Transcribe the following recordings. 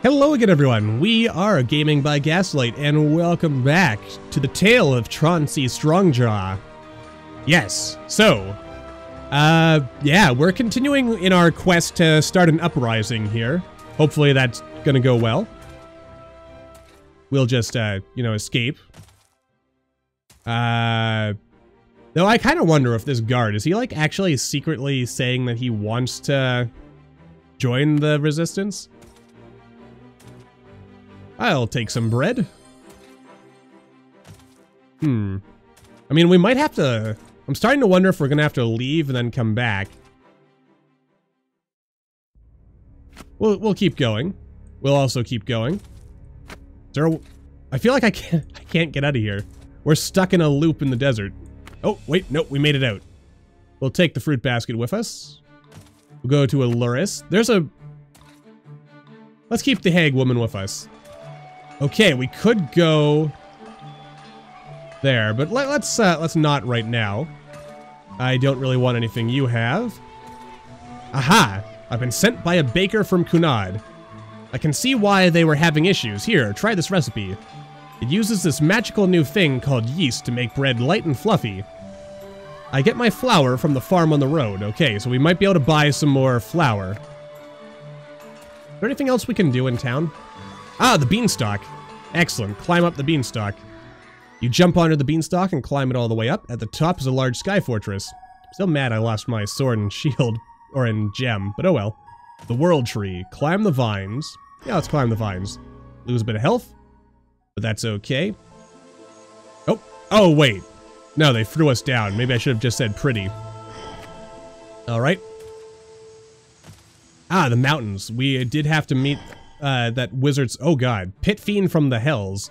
Hello again, everyone. We are Gaming by Gaslight, and welcome back to the tale of Chauncey Strongjaw. Yes, so, yeah, we're continuing in our quest to start an uprising here. Hopefully that's gonna go well. We'll just, you know, escape. Though I kind of wonder if this guard, is he, like, actually secretly saying that he wants to join the resistance? I'll take some bread. I mean, we might have to... I'm starting to wonder if we're gonna have to leave and then come back. We'll keep going. We'll also keep going. I feel like I can't get out of here. We're stuck in a loop in the desert. Oh, wait, no, we made it out. We'll take the fruit basket with us. We'll go to Alluris. Let's keep the hag woman with us. Okay, we could go there, but let's not right now. I don't really want anything you have. Aha! I've been sent by a baker from Kunad. I can see why they were having issues. Here, try this recipe. It uses this magical new thing called yeast to make bread light and fluffy. I get my flour from the farm on the road. Okay, so we might be able to buy some more flour. Is there anything else we can do in town? Ah, the beanstalk. Excellent. Climb up the beanstalk. You jump onto the beanstalk and climb it all the way up. At the top is a large sky fortress. Still mad I lost my sword and shield, or in gem, but oh well. The world tree. Climb the vines. Yeah, let's climb the vines. Lose a bit of health, but that's okay. Oh, wait. No, they threw us down. Maybe I should have just said pretty. Alright. Ah, the mountains. We did have to meet... that wizard's, oh god, pit fiend from the hells.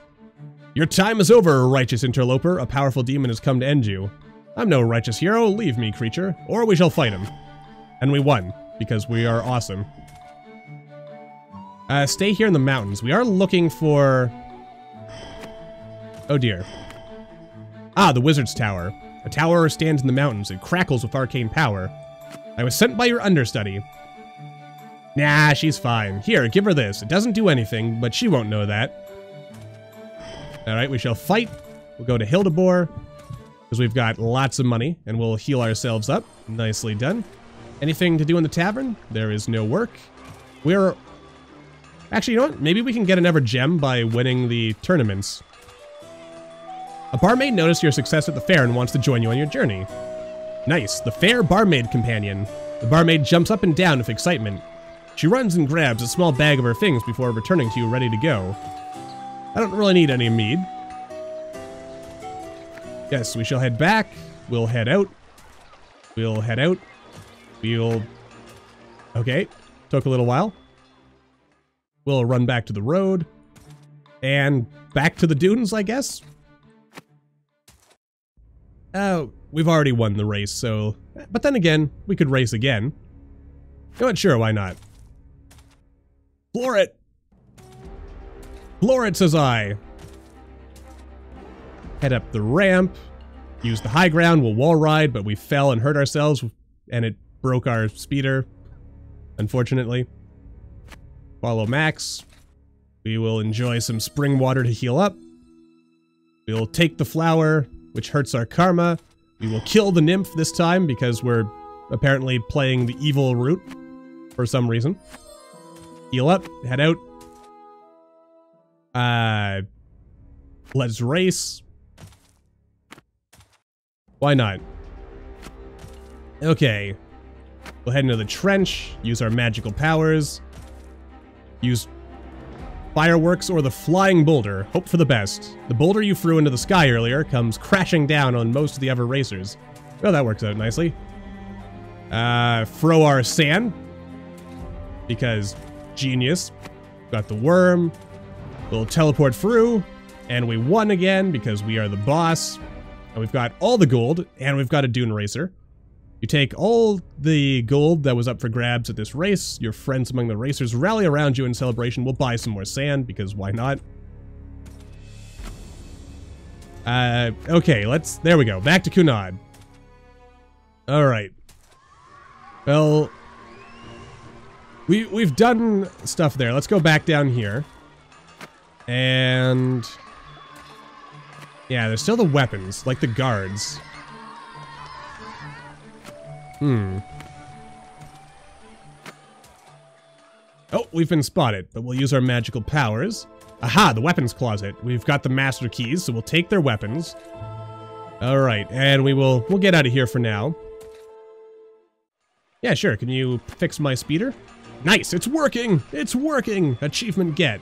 Your time is over, righteous interloper. A powerful demon has come to end you. I'm no righteous hero. Leave me, creature, or we shall fight him. And we won, because we are awesome. Stay here in the mountains. We are looking for... Oh dear. Ah, the wizard's tower. A tower stands in the mountains. It crackles with arcane power. I was sent by your understudy. Nah, she's fine. Here, give her this. It doesn't do anything, but she won't know that. Alright, we shall fight. We'll go to Hildebor, because we've got lots of money, and we'll heal ourselves up. Nicely done. Anything to do in the tavern? There is no work. We're... Actually, you know what? Maybe we can get another gem by winning the tournaments. A barmaid noticed your success at the fair and wants to join you on your journey. Nice. The fair barmaid companion. The barmaid jumps up and down with excitement. She runs and grabs a small bag of her things before returning to you ready to go. I don't really need any mead. Yes, we shall head back. We'll head out. We'll head out. We'll... Okay, took a little while. We'll run back to the road. And back to the dunes, I guess? Oh, we've already won the race, so... But then again, we could race again. You know what? Sure, why not? Floor it! Floor it, says I. Head up the ramp. Use the high ground. We'll wall ride, but we fell and hurt ourselves, and it broke our speeder, unfortunately. Follow Max. We will enjoy some spring water to heal up. We will take the flower, which hurts our karma. We will kill the nymph this time, because we're apparently playing the evil route for some reason. Heal up, head out. Let's race. Why not? Okay. We'll head into the trench, use our magical powers. Use fireworks or the flying boulder. Hope for the best. The boulder you threw into the sky earlier comes crashing down on most of the other racers. Well, that works out nicely. Throw our sand. Because... Genius. Got the worm. We'll teleport through. And we won again because we are the boss. And we've got all the gold. And we've got a dune racer. You take all the gold that was up for grabs at this race. Your friends among the racers rally around you in celebration. We'll buy some more sand because why not? Okay, there we go. Back to Kunad. Alright. Well... We've done stuff there. Let's go back down here. And... yeah, there's still the weapons, like the guards. Oh, we've been spotted, but we'll use our magical powers. Aha, the weapons closet. We've got the master keys, so we'll take their weapons. Alright, and we'll get out of here for now. Yeah, sure, can you fix my speeder? Nice, it's working! It's working! Achievement get.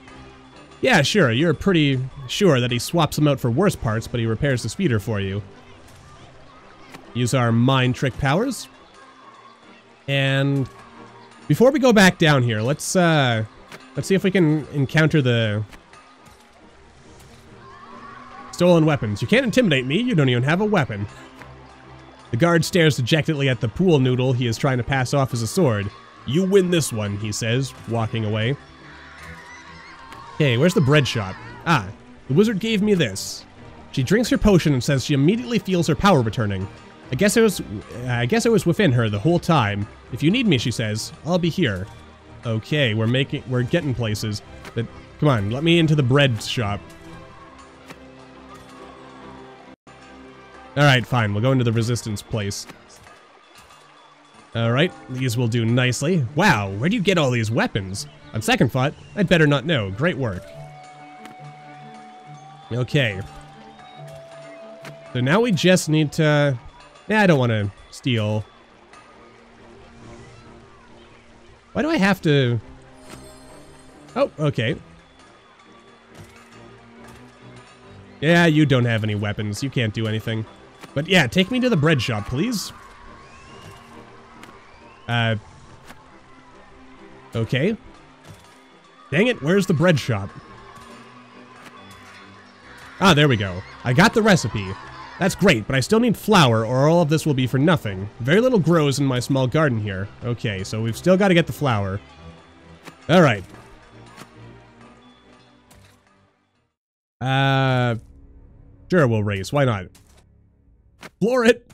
Yeah, sure, you're pretty sure that he swaps them out for worse parts, but he repairs the speeder for you. Use our mind trick powers. And before we go back down here, let's see if we can encounter the stolen weapons. You can't intimidate me, you don't even have a weapon. The guard stares dejectedly at the pool noodle he is trying to pass off as a sword. You win this one, he says, walking away. Okay, where's the bread shop? Ah, the wizard gave me this. She drinks her potion and says she immediately feels her power returning. I guess it was within her the whole time. If you need me, she says, I'll be here. Okay, we're getting places. But come on, let me into the bread shop. Alright, fine, we'll go into the resistance place. Alright, these will do nicely. Wow, where do you get all these weapons? On second thought, I'd better not know. Great work. Okay. So now we just need to... yeah, I don't want to steal. Why do I have to... oh, okay. Yeah, you don't have any weapons. You can't do anything. But yeah, take me to the bread shop, please. Okay. Dang it, where's the bread shop? Ah, there we go. I got the recipe. That's great, but I still need flour or all of this will be for nothing. Very little grows in my small garden here. Okay, so we've still got to get the flour. Alright. Sure, we'll race. Why not? Floor it!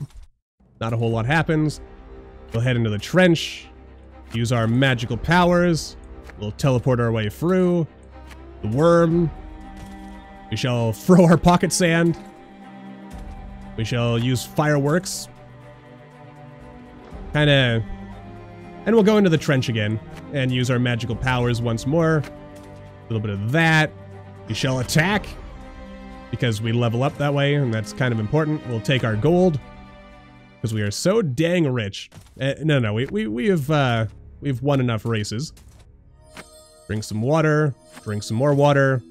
Not a whole lot happens. We'll head into the trench. Use our magical powers. We'll teleport our way through. The worm. We shall throw our pocket sand. We shall use fireworks. And we'll go into the trench again and use our magical powers once more. A little bit of that. We shall attack because we level up that way, and that's kind of important. We'll take our gold because we are so dang rich. No, we've won enough races. Drink some water. Drink some more water.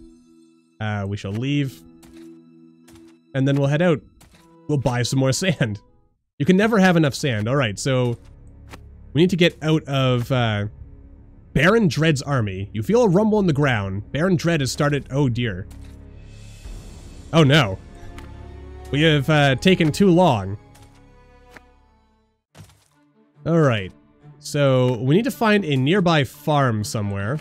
We shall leave. And then we'll head out. We'll buy some more sand. You can never have enough sand. Alright, so we need to get out of Baron Dread's army. You feel a rumble in the ground. Baron Dread has started... oh dear. Oh no. We have taken too long. Alright. So we need to find a nearby farm somewhere.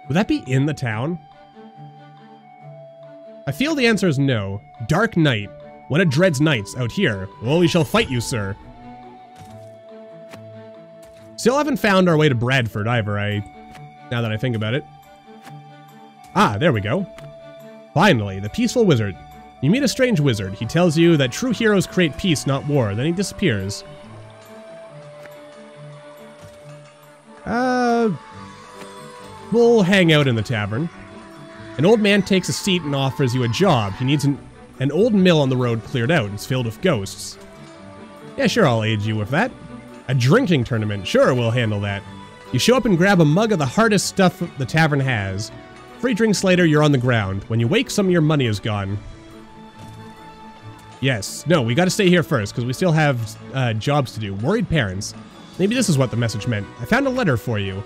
Would that be in the town? I feel the answer is no. Dark night. One of Dread's knights out here. Well, we shall fight you, sir. Still haven't found our way to Bradford either, now that I think about it. Ah, there we go. Finally, the peaceful wizard. You meet a strange wizard. He tells you that true heroes create peace, not war. Then he disappears. We'll hang out in the tavern. An old man takes a seat and offers you a job. He needs an old mill on the road cleared out. It's filled with ghosts. Yeah, sure, I'll aid you with that. A drinking tournament. Sure, we'll handle that. You show up and grab a mug of the hardest stuff the tavern has. 3 drinks later, you're on the ground. When you wake, some of your money is gone. Yes. No, we gotta stay here first, because we still have jobs to do. Worried parents. Maybe this is what the message meant. I found a letter for you.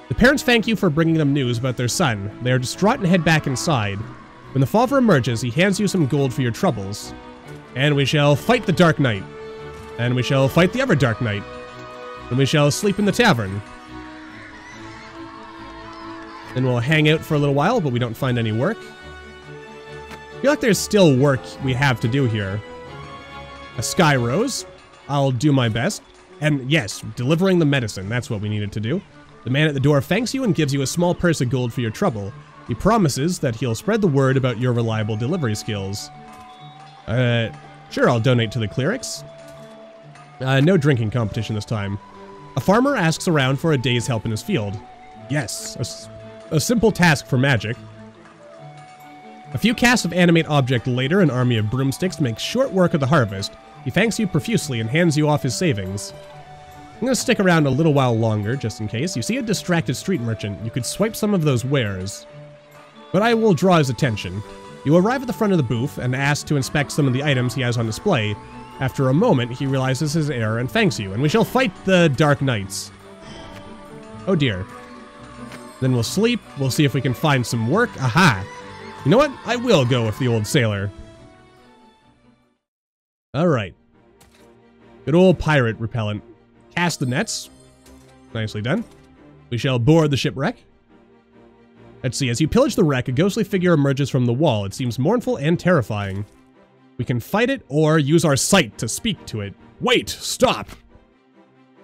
The parents thank you for bringing them news about their son. They are distraught and head back inside. When the father emerges, he hands you some gold for your troubles. And we shall fight the Dark Knight. And we shall fight the other Dark Knight. And we shall sleep in the tavern. Then we'll hang out for a little while, but we don't find any work. I feel like there's still work we have to do here. A sky rose. I'll do my best. And yes, delivering the medicine, that's what we needed to do. The man at the door thanks you and gives you a small purse of gold for your trouble. He promises that he'll spread the word about your reliable delivery skills. Sure, I'll donate to the clerics. No drinking competition this time. A farmer asks around for a day's help in his field. Yes, a simple task for magic. A few casts of animate object later, an army of broomsticks makes short work of the harvest. He thanks you profusely and hands you off his savings. I'm gonna stick around a little while longer, just in case. You see a distracted street merchant. You could swipe some of those wares. But I will draw his attention. You arrive at the front of the booth and ask to inspect some of the items he has on display. After a moment, he realizes his error and thanks you, and we shall fight the Dark Knights. Oh dear. Then we'll sleep, we'll see if we can find some work. Aha! You know what? I will go with the old sailor. Alright. Good old pirate repellent. Cast the nets. Nicely done. We shall board the shipwreck. Let's see, as you pillage the wreck, a ghostly figure emerges from the wall. It seems mournful and terrifying. We can fight it or use our sight to speak to it. Wait! Stop!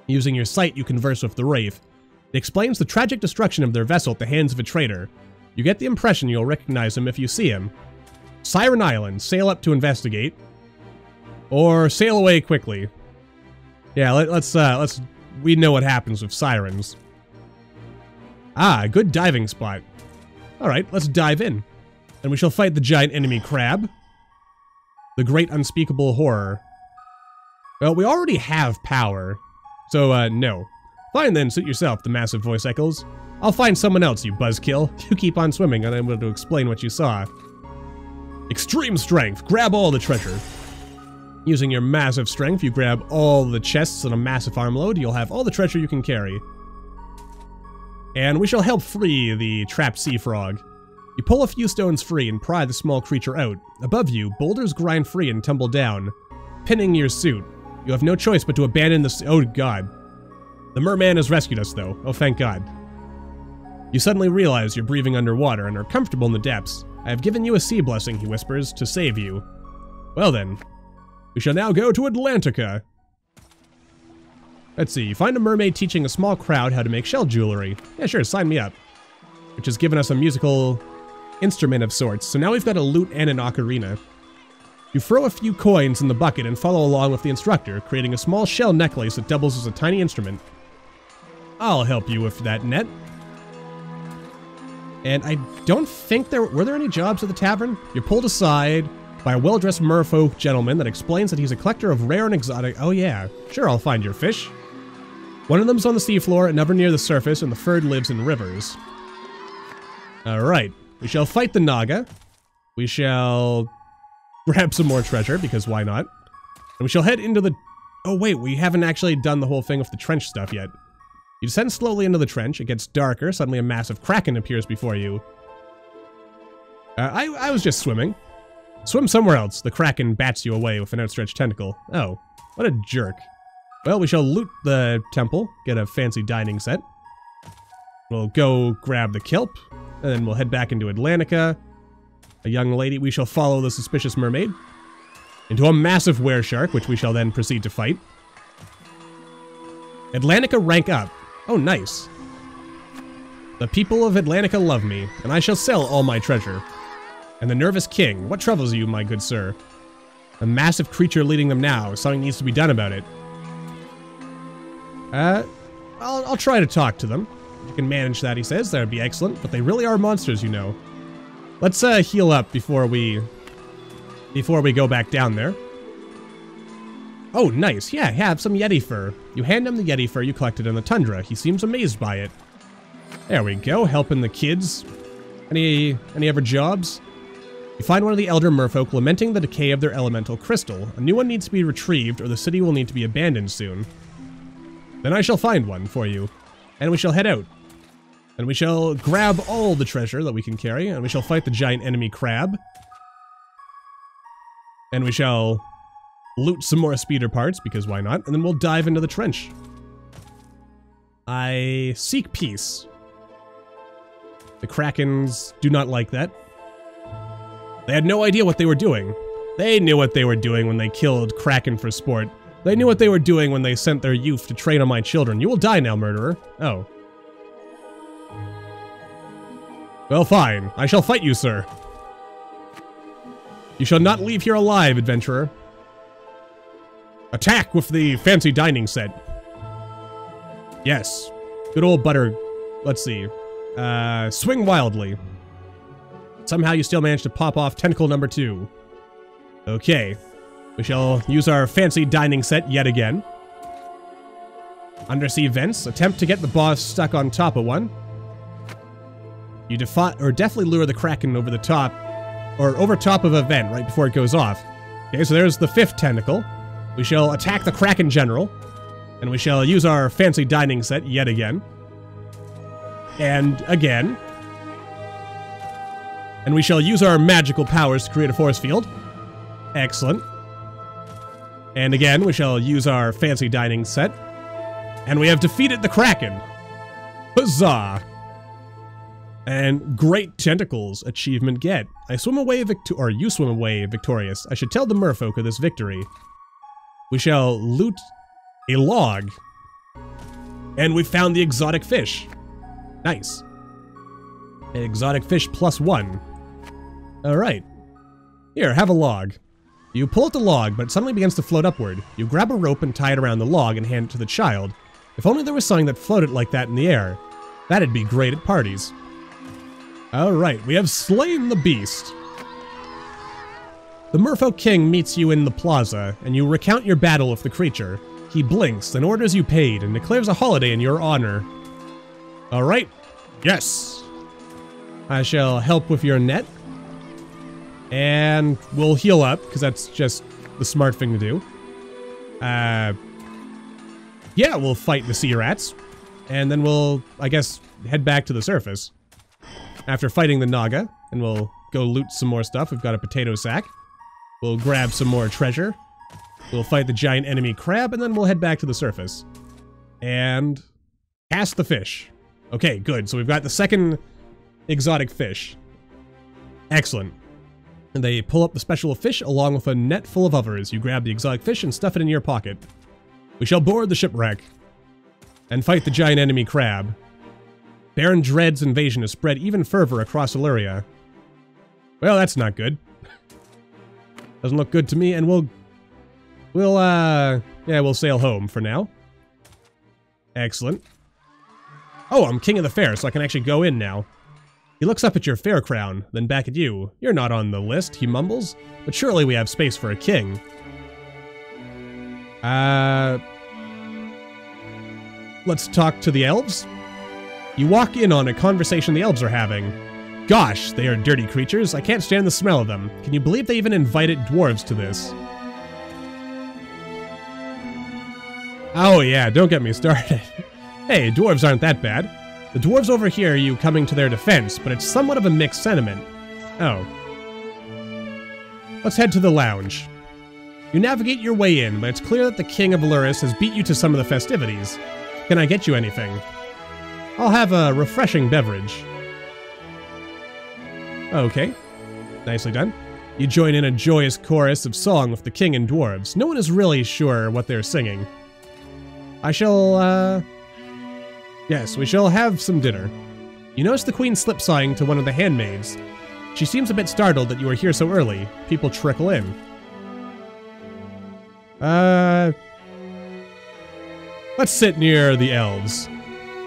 Using your sight, you converse with the wraith. It explains the tragic destruction of their vessel at the hands of a traitor. You get the impression you'll recognize him if you see him. Siren Island, sail up to investigate. Or sail away quickly. Yeah, let's we know what happens with sirens. Ah, good diving spot. Alright, let's dive in. And we shall fight the giant enemy crab. The great unspeakable horror. Well, we already have power. So, no. Fine then, suit yourself, the massive voice echoes. I'll find someone else, you buzzkill. You keep on swimming, and I'm able to explain what you saw. Extreme strength. Grab all the treasure. Using your massive strength, you grab all the chests and a massive armload. You'll have all the treasure you can carry. And we shall help free the trapped sea frog. You pull a few stones free and pry the small creature out. Above you, boulders grind free and tumble down, pinning your suit. You have no choice but to abandon the oh god. The merman has rescued us though. Oh thank god. You suddenly realize you're breathing underwater and are comfortable in the depths. I have given you a sea blessing, he whispers, to save you. Well then, we shall now go to Atlantica. Let's see, you find a mermaid teaching a small crowd how to make shell jewelry. Yeah sure, sign me up. Which has given us a musical instrument of sorts, so now we've got a lute and an ocarina. You throw a few coins in the bucket and follow along with the instructor, creating a small shell necklace that doubles as a tiny instrument. I'll help you with that net. And I don't think were there any jobs at the tavern? You're pulled aside by a well-dressed merfolk gentleman that explains that he's a collector of rare and exotic... Oh yeah, sure, I'll find your fish. One of them's on the seafloor, another near the surface, and the third lives in rivers. Alright, we shall fight the Naga. We shall grab some more treasure, because why not? And we shall head into the... Oh wait, we haven't actually done the whole thing with the trench stuff yet. You descend slowly into the trench, it gets darker, suddenly a massive kraken appears before you. I was just swimming. Swim somewhere else. The kraken bats you away with an outstretched tentacle. Oh, what a jerk. Well, we shall loot the temple, get a fancy dining set. We'll go grab the kelp, and then we'll head back into Atlantica. A young lady, we shall follow the suspicious mermaid into a massive wereshark, which we shall then proceed to fight. Atlantica rank up. Oh, nice. The people of Atlantica love me, and I shall sell all my treasure. And the nervous king, what troubles you, my good sir? A massive creature leading them now. Something needs to be done about it. I'll try to talk to them. If you can manage that, he says, that would be excellent. But they really are monsters, you know. Let's heal up before we go back down there. Oh, nice. Yeah, have some Yeti fur. You hand him the Yeti fur you collected in the tundra. He seems amazed by it. There we go, helping the kids. Any other jobs? You find one of the elder merfolk lamenting the decay of their elemental crystal. A new one needs to be retrieved, or the city will need to be abandoned soon. Then I shall find one for you, and we shall head out. And we shall grab all the treasure that we can carry, and we shall fight the giant enemy crab. And we shall loot some more speeder parts, because why not? And then we'll dive into the trench. I seek peace. The Krakens do not like that. They had no idea what they were doing. They knew what they were doing when they killed Kraken for sport. They knew what they were doing when they sent their youth to train on my children. You will die now, murderer. Oh. Well, fine. I shall fight you, sir. You shall not leave here alive, adventurer. Attack with the fancy dining set. Yes. Good old butter. Let's see. Swing wildly. Somehow you still managed to pop off tentacle number 2. Okay. We shall use our fancy dining set yet again. Undersea vents. Attempt to get the boss stuck on top of one. You definitely lure the Kraken over the top, or over top of a vent right before it goes off. Okay, so there's the 5th tentacle. We shall attack the Kraken General, and we shall use our fancy dining set yet again. And again. And we shall use our magical powers to create a force field. Excellent. And again, we shall use our fancy dining set. And we have defeated the Kraken. Huzzah! And great tentacles achievement get. I swim away or you swim away victorious. I should tell the merfolk of this victory. We shall loot a log. And we found the exotic fish. Nice. Exotic fish +1. Alright. Here, have a log. You pull out the log, but it suddenly begins to float upward. You grab a rope and tie it around the log and hand it to the child. If only there was something that floated like that in the air. That'd be great at parties. Alright, we have slain the beast. The Merfolk King meets you in the plaza, and you recount your battle with the creature. He blinks, then orders you paid, and declares a holiday in your honor. Alright. Yes. I shall help with your net. And we'll heal up, because that's just the smart thing to do. Yeah, we'll fight the sea rats. And then we'll, I guess, head back to the surface. After fighting the Naga, and we'll go loot some more stuff. We've got a potato sack. We'll grab some more treasure. We'll fight the giant enemy crab, and then we'll head back to the surface. And cast the fish. Okay, good. So we've got the 2nd exotic fish. Excellent. And they pull up the special fish along with a net full of others. You grab the exotic fish and stuff it in your pocket. We shall board the shipwreck and fight the giant enemy crab. Baron Dread's invasion has spread even further across Alluria. Well, that's not good. Doesn't look good to me, and we'll sail home for now. Excellent. Oh, I'm king of the fair, so I can actually go in now. He looks up at your fair crown, then back at you. You're not on the list, he mumbles, but surely we have space for a king. Let's talk to the elves. You walk in on a conversation the elves are having. Gosh, they are dirty creatures. I can't stand the smell of them. Can you believe they even invited dwarves to this? Oh yeah, don't get me started. Hey, dwarves aren't that bad. The dwarves overhear you coming to their defense, but it's somewhat of a mixed sentiment. Oh. Let's head to the lounge. You navigate your way in, but it's clear that the King of Alluris has beat you to some of the festivities. Can I get you anything? I'll have a refreshing beverage. Okay. Nicely done. You join in a joyous chorus of song with the king and dwarves. No one is really sure what they're singing. I shall, yes, we shall have some dinner. You notice the queen slip-sawing to one of the handmaids. She seems a bit startled that you are here so early. People trickle in. Let's sit near the elves.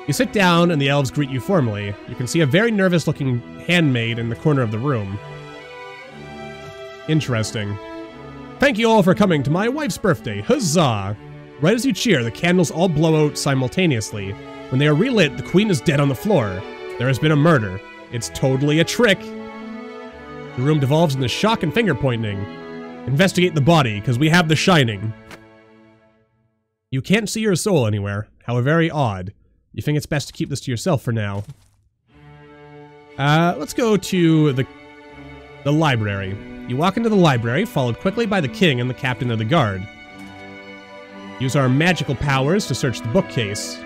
You sit down and the elves greet you formally. You can see a very nervous-looking handmaid in the corner of the room. Interesting. Thank you all for coming to my wife's birthday. Huzzah! Right as you cheer, the candles all blow out simultaneously. When they are relit, the queen is dead on the floor. There has been a murder. It's totally a trick. The room devolves into shock and finger-pointing. Investigate the body, because we have the shining. You can't see your soul anywhere. How very odd. You think it's best to keep this to yourself for now. Let's go to the library. You walk into the library, followed quickly by the king and the captain of the guard. Use our magical powers to search the bookcase.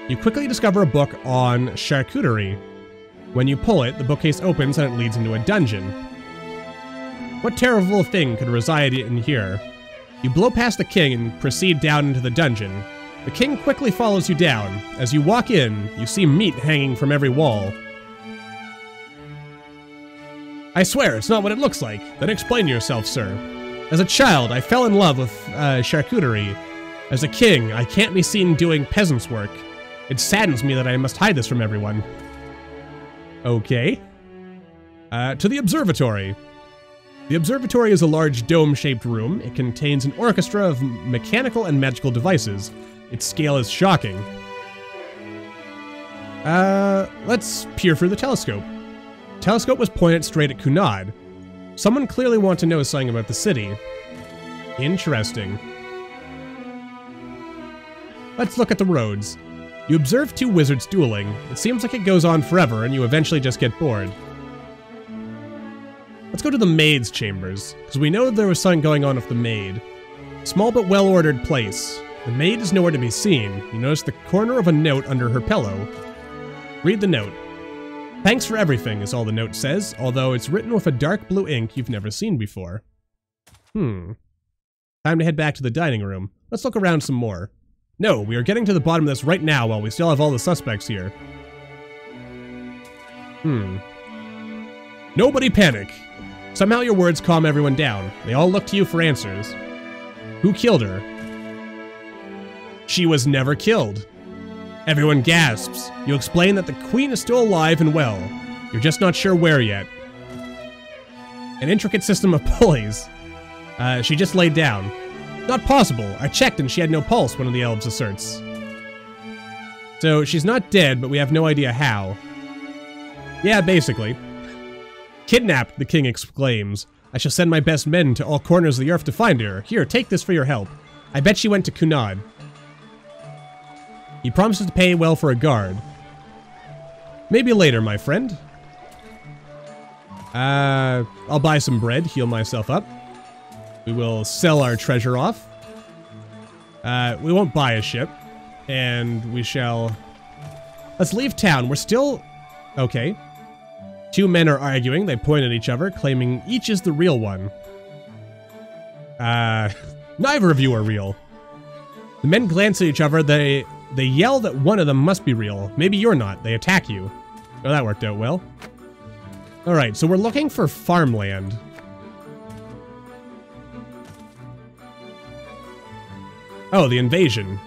You quickly discover a book on charcuterie. When you pull it, the bookcase opens and it leads into a dungeon. What terrible thing could reside in here? You blow past the king and proceed down into the dungeon. The king quickly follows you down. As you walk in, you see meat hanging from every wall. I swear, it's not what it looks like. Then explain yourself, sir. As a child, I fell in love with charcuterie. As a king, I can't be seen doing peasant's work. It saddens me that I must hide this from everyone. Okay. To the observatory. The observatory is a large dome-shaped room. It contains an orchestra of mechanical and magical devices. Its scale is shocking. Let's peer through the telescope. The telescope was pointed straight at Kunad. Someone clearly wants to know something about the city. Interesting. Let's look at the roads. You observe two wizards dueling. It seems like it goes on forever, and you eventually just get bored. Let's go to the maid's chambers, because we know there was something going on with the maid. Small but well-ordered place. The maid is nowhere to be seen. You notice the corner of a note under her pillow. Read the note. Thanks for everything, is all the note says, although it's written with a dark blue ink you've never seen before. Time to head back to the dining room. Let's look around some more. No, we are getting to the bottom of this right now while we still have all the suspects here. Nobody panic. Somehow your words calm everyone down. They all look to you for answers. Who killed her? She was never killed. Everyone gasps. You explain that the queen is still alive and well. You're just not sure where yet. An intricate system of pulleys. She just laid down. Not possible. I checked and she had no pulse, one of the elves asserts. So she's not dead, but we have no idea how. Yeah, basically. Kidnapped, the king exclaims. I shall send my best men to all corners of the earth to find her. Here, take this for your help. I bet she went to Kunad. He promises to pay well for a guard. Maybe later, my friend. I'll buy some bread, heal myself up. We will sell our treasure off. We won't buy a ship. And we shall... Let's leave town. We're still... Okay. Two men are arguing. They point at each other, claiming each is the real one. Neither of you are real. The men glance at each other. They yell that one of them must be real. Maybe you're not. They attack you. Oh, that worked out well. Alright, so we're looking for farmland. Oh, the invasion.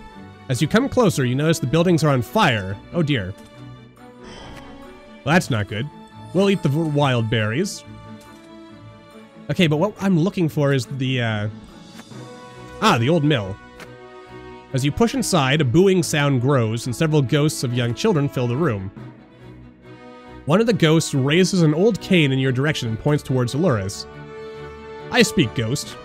As you come closer, you notice the buildings are on fire. Oh dear. Well, that's not good. We'll eat the wild berries. Okay, but what I'm looking for is the, the old mill. As you push inside, a booing sound grows, and several ghosts of young children fill the room. One of the ghosts raises an old cane in your direction and points towards Alluris. I speak, ghost.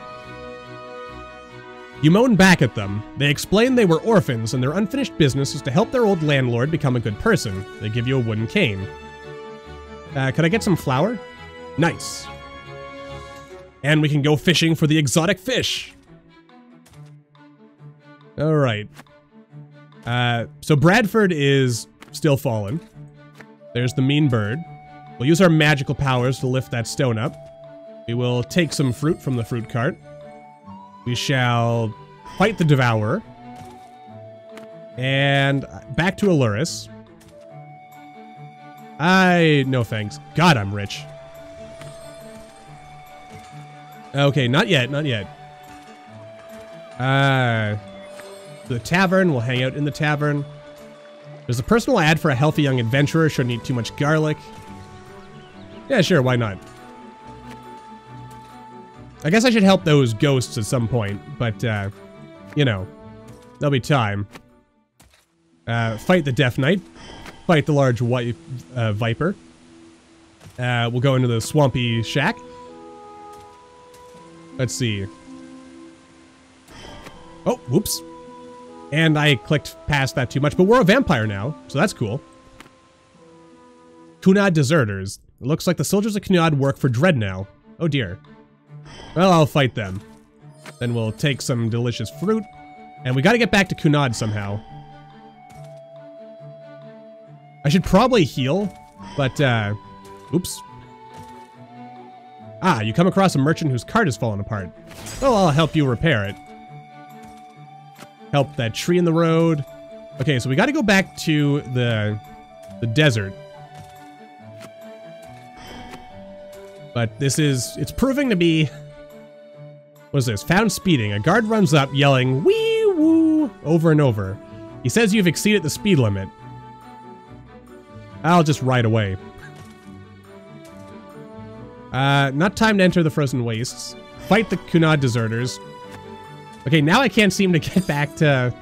You moan back at them. They explain they were orphans, and their unfinished business is to help their old landlord become a good person. They give you a wooden cane. Could I get some flour? Nice. And we can go fishing for the exotic fish. Alright. So Bradford is still fallen. There's the mean bird. We'll use our magical powers to lift that stone up. We will take some fruit from the fruit cart. We shall fight the devourer. And back to Alluris. No thanks. God, I'm rich. Okay, not yet, not yet. The tavern, we'll hang out in the tavern. There's a personal ad for a healthy young adventurer, shouldn't eat too much garlic. Yeah, sure, why not? I guess I should help those ghosts at some point, but, you know, there'll be time. Fight the Death Knight. Fight the large white viper. We'll go into the swampy shack. Let's see. Oh, whoops. And I clicked past that too much, but we're a vampire now, so that's cool. Kunad deserters. It looks like the soldiers of Kunad work for Dread now. Oh dear. Well, I'll fight them. Then we'll take some delicious fruit. And we gotta get back to Kunad somehow. I should probably heal, but, oops. Ah, you come across a merchant whose cart has fallen apart. Well, I'll help you repair it. Help that tree in the road. Okay, so we got to go back to the desert. But it's proving to be, what is this? Found speeding. A guard runs up yelling, wee woo, over and over. He says you've exceeded the speed limit. I'll just ride away. Not time to enter the frozen wastes. Fight the Kunad deserters. Okay, now I can't seem to get back to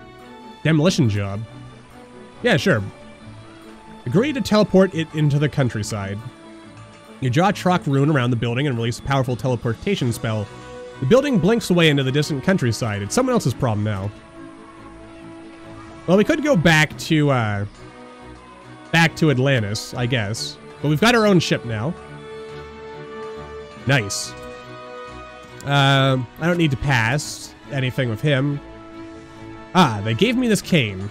demolition job. Yeah, sure. Agree to teleport it into the countryside. You draw a Trock rune around the building and release a powerful teleportation spell. The building blinks away into the distant countryside. It's someone else's problem now. Well, we could go back to Atlantis, I guess. But we've got our own ship now. Nice. I don't need to pass anything with him. Ah, they gave me this cane.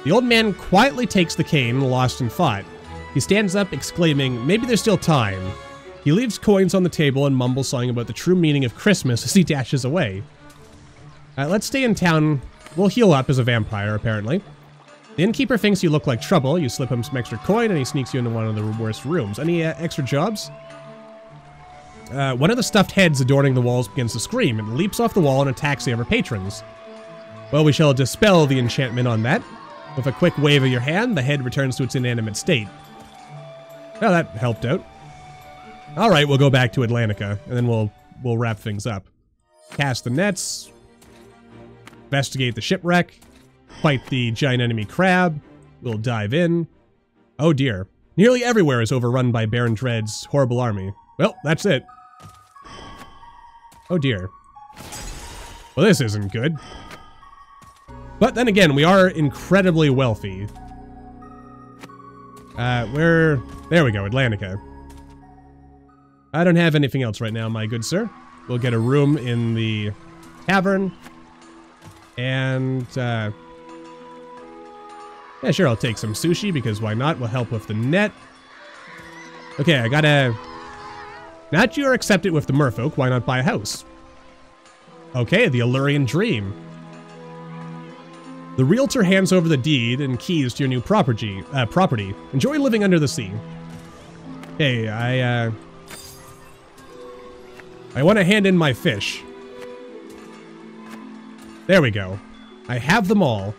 The old man quietly takes the cane, lost in thought. He stands up, exclaiming, maybe there's still time. He leaves coins on the table and mumbles something about the true meaning of Christmas as he dashes away. Let's stay in town. We'll heal up as a vampire, apparently. The innkeeper thinks you look like trouble. You slip him some extra coin and he sneaks you into one of the worst rooms. Any extra jobs? One of the stuffed heads adorning the walls begins to scream and leaps off the wall and attacks the other patrons. Well, we shall dispel the enchantment on that. With a quick wave of your hand, the head returns to its inanimate state. Oh, that helped out. Alright, we'll go back to Atlantica, and then we'll wrap things up. Cast the nets. Investigate the shipwreck. Fight the giant enemy crab. We'll dive in. Oh dear. Nearly everywhere is overrun by Baron Dread's horrible army. Well, that's it. Oh dear. Well, this isn't good. But then again, we are incredibly wealthy. There we go, Atlantica. I don't have anything else right now, my good sir. We'll get a room in the tavern. And, yeah, sure, I'll take some sushi, because why not? We'll help with the net. Okay, I gotta... Now that you are accepted with the merfolk, why not buy a house? Okay, the Allurian Dream. The realtor hands over the deed and keys to your new property. Enjoy living under the sea. Hey, I want to hand in my fish. There we go. I have them all.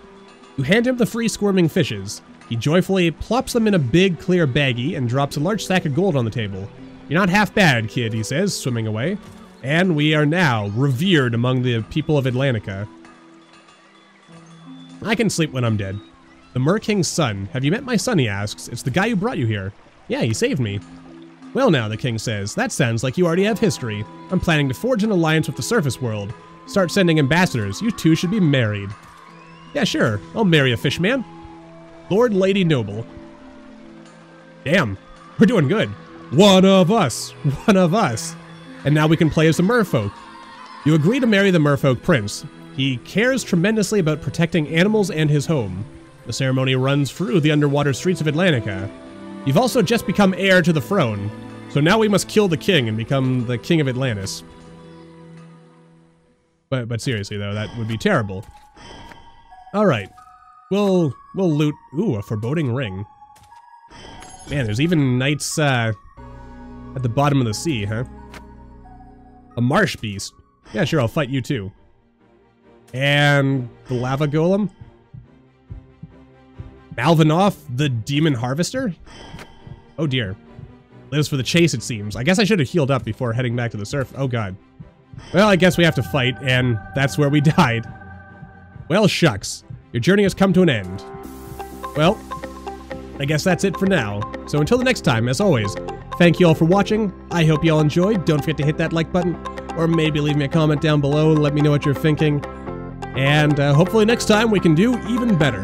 You hand him the free squirming fishes. He joyfully plops them in a big, clear baggie and drops a large sack of gold on the table. You're not half bad, kid, he says, swimming away. And we are now revered among the people of Atlantica. I can sleep when I'm dead. The Mer King's son. Have you met my son, he asks. It's the guy who brought you here. Yeah, he saved me. Well now, the king says, that sounds like you already have history. I'm planning to forge an alliance with the surface world. Start sending ambassadors. You two should be married. Yeah, sure. I'll marry a fishman. Lord, Lady, Noble. Damn. We're doing good. One of us. One of us. And now we can play as the merfolk. You agree to marry the merfolk prince. He cares tremendously about protecting animals and his home. The ceremony runs through the underwater streets of Atlantica. You've also just become heir to the throne. So now we must kill the king and become the king of Atlantis. But seriously though, that would be terrible. Alright. We'll loot... Ooh, a foreboding ring. Man, there's even knights, at the bottom of the sea, huh? A marsh beast. Yeah, sure, I'll fight you too. And the lava golem? Malvinoff, the demon harvester? Oh dear. Lives for the chase, it seems. I guess I should have healed up before heading back to the surf. Oh god. Well, I guess we have to fight, and that's where we died. Well, shucks. Your journey has come to an end. Well, I guess that's it for now. So until the next time, as always, thank you all for watching. I hope you all enjoyed. Don't forget to hit that like button, or maybe leave me a comment down below and let me know what you're thinking. And hopefully next time we can do even better.